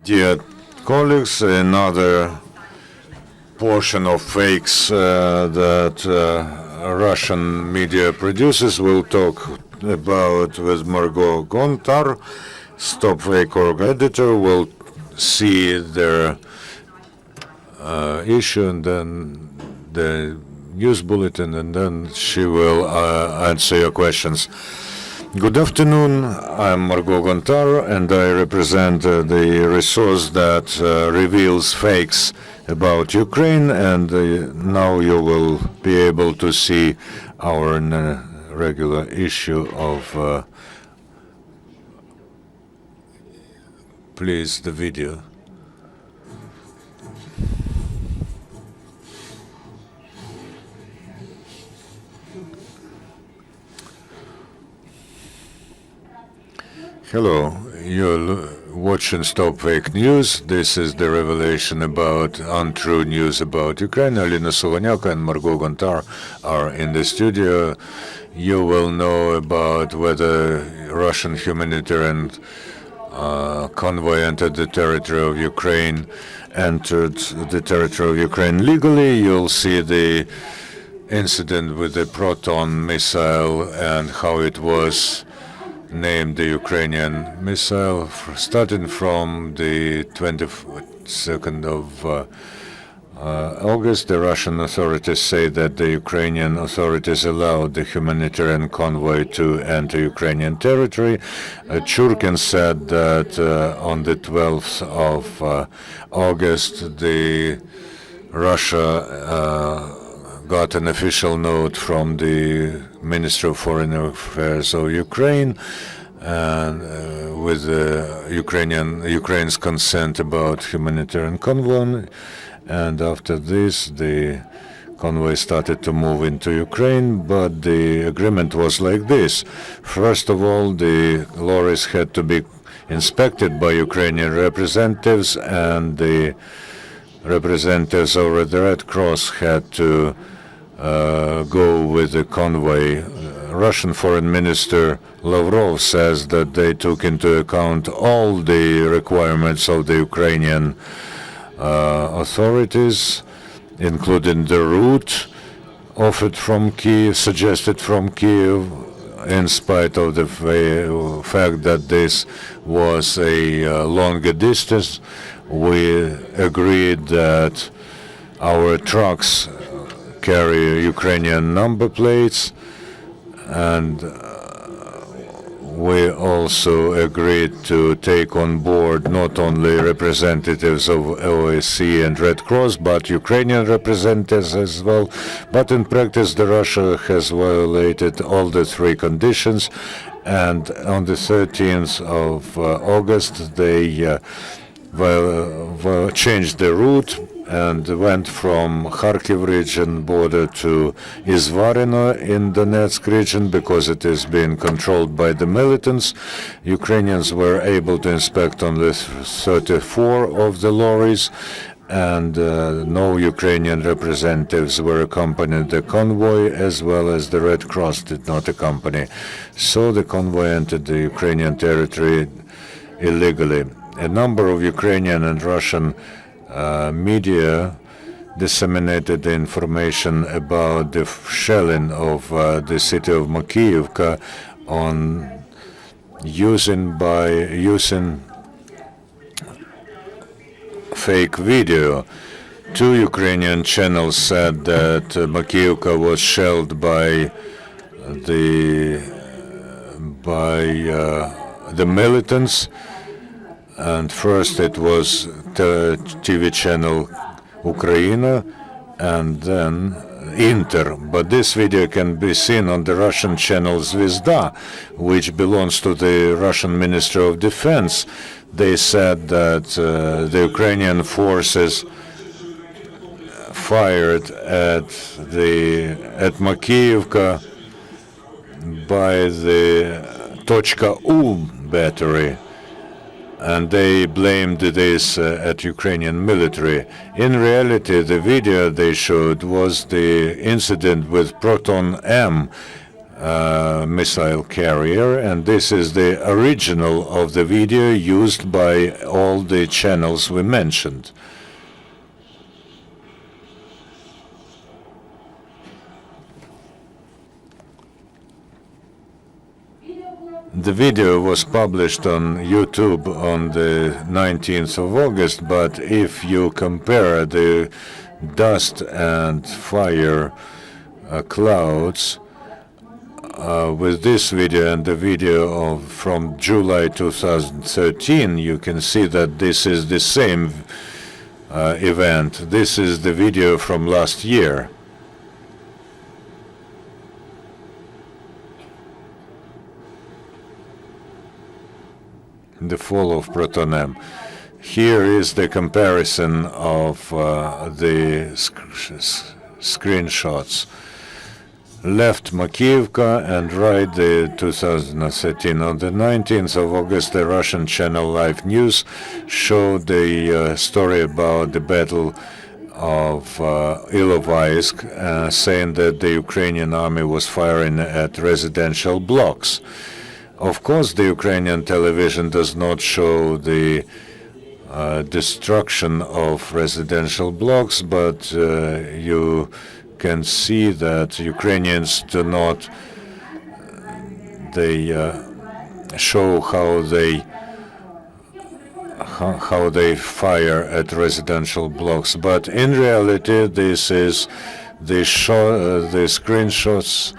Dear colleagues, another portion of fakes that Russian media produces will talk about with Margot Gontar, Stop Fake Org editor. Will see their issue and then the news bulletin, and then she will answer your questions. Good afternoon, I'm Margot Gontar, and I represent the resource that reveals fakes about Ukraine, and now you will be able to see our regular issue of, please, the video. Hello, you're watching Stop Fake News. This is the revelation about untrue news about Ukraine. Alina Suvanyaka and Margot Gontar are in the studio. You will know about whether Russian humanitarian convoy entered the territory of Ukraine, legally. You'll see the incident with the Proton missile and how it was named the Ukrainian missile, starting from the 22nd of August. The Russian authorities say that the Ukrainian authorities allowed the humanitarian convoy to enter Ukrainian territory. Churkin said that on the 12th of August, Russia got an official note from the Ministry of Foreign Affairs of Ukraine, and with Ukraine's consent about humanitarian convoy. And after this, the convoy started to move into Ukraine, but the agreement was like this. First of all, the lorries had to be inspected by Ukrainian representatives, and the representatives of the Red Cross had to go with the convoy. Russian Foreign Minister Lavrov says that they took into account all the requirements of the Ukrainian authorities, including the route offered from Kiev, suggested from Kiev, in spite of the fact that this was a longer distance. We agreed that our trucks carry Ukrainian number plates, and we also agreed to take on board not only representatives of OSCE and Red Cross, but Ukrainian representatives as well. But in practice, Russia has violated all the three conditions, and on the 13th of August, they changed the route and went from Kharkiv region border to Izvarino in Donetsk region because it is being controlled by the militants. Ukrainians were able to inspect only 34 of the lorries, and no Ukrainian representatives were accompanying the convoy, as well as the Red Cross did not accompany. So the convoy entered the Ukrainian territory illegally. A number of Ukrainian and Russian media disseminated the information about the shelling of the city of Makiyivka using fake video. Two Ukrainian channels said that Makiyivka was shelled by the militants. And first it was the TV channel Ukraina, and then Inter. But this video can be seen on the Russian channel Zvezda, which belongs to the Russian Ministry of Defense. They said that the Ukrainian forces fired at Makiyivka by the Tochka U battery, and they blamed this at Ukrainian military. In reality, the video they showed was the incident with Proton M, missile carrier, and this is the original of the video used by all the channels we mentioned. The video was published on YouTube on the 19th of August, but if you compare the dust and fire clouds with this video and the video from July 2013, you can see that this is the same event. This is the video from last year. The fall of Proton-M. Here is the comparison of the screenshots. Left Makivka and right the 2013. On the 19th of August, the Russian channel Live News showed the story about the Battle of Ilovaisk, saying that the Ukrainian army was firing at residential blocks. Of course, the Ukrainian television does not show the destruction of residential blocks, but you can see that Ukrainians do not show how they fire at residential blocks. But in reality, this is the screenshots.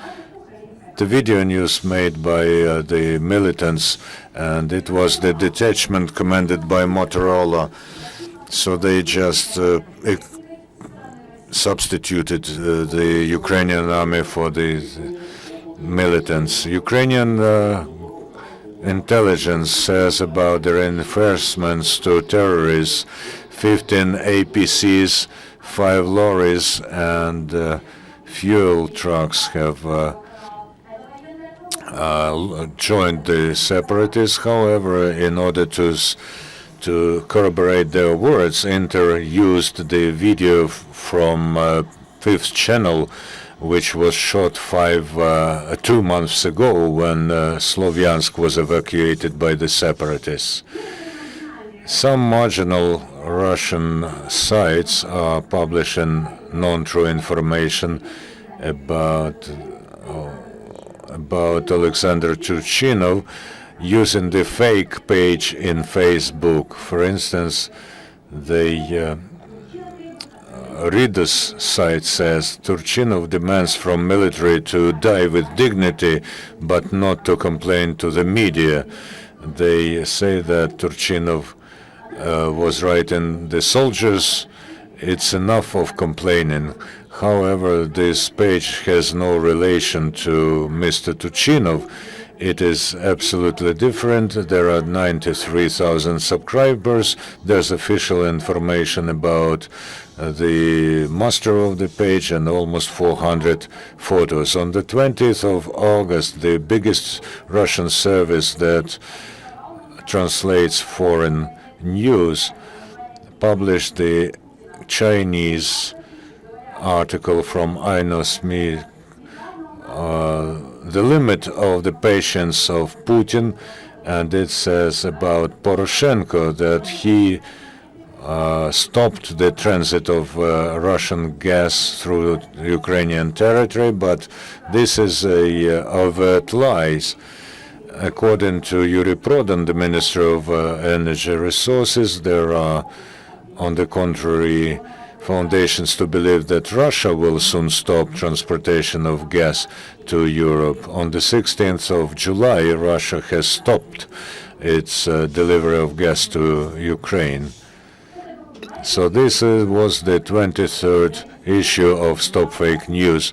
The video news made by the militants, and it was the detachment commanded by Motorola. So they just substituted the Ukrainian army for the militants. Ukrainian intelligence says about the reinforcements to terrorists, 15 APCs, 5 lorries, and fuel trucks have joined the separatists. However, in order to corroborate their words, Inter used the video from Fifth Channel, which was shot 2 months ago when Slovyansk was evacuated by the separatists. Some marginal Russian sites are publishing non-true information about Alexander Turchinov using the fake page in Facebook. For instance, the Readers site says Turchinov demands from military to die with dignity, but not to complain to the media. They say that Turchinov was writing, the soldiers, it's enough of complaining. However, this page has no relation to Mr. Turchinov. It is absolutely different. There are 93,000 subscribers. There's official information about the master of the page and almost 400 photos. On the 20th of August, the biggest Russian service that translates foreign news published the Chinese article from INOSMI, the limit of the patience of Putin, and it says about Poroshenko that he stopped the transit of Russian gas through Ukrainian territory, but this is overt lies. According to Yuri Prodan, the Minister of Energy Resources, there are, on the contrary, foundations to believe that Russia will soon stop transportation of gas to Europe. On the 16th of July, Russia has stopped its delivery of gas to Ukraine. So this was the 23rd issue of Stop Fake News.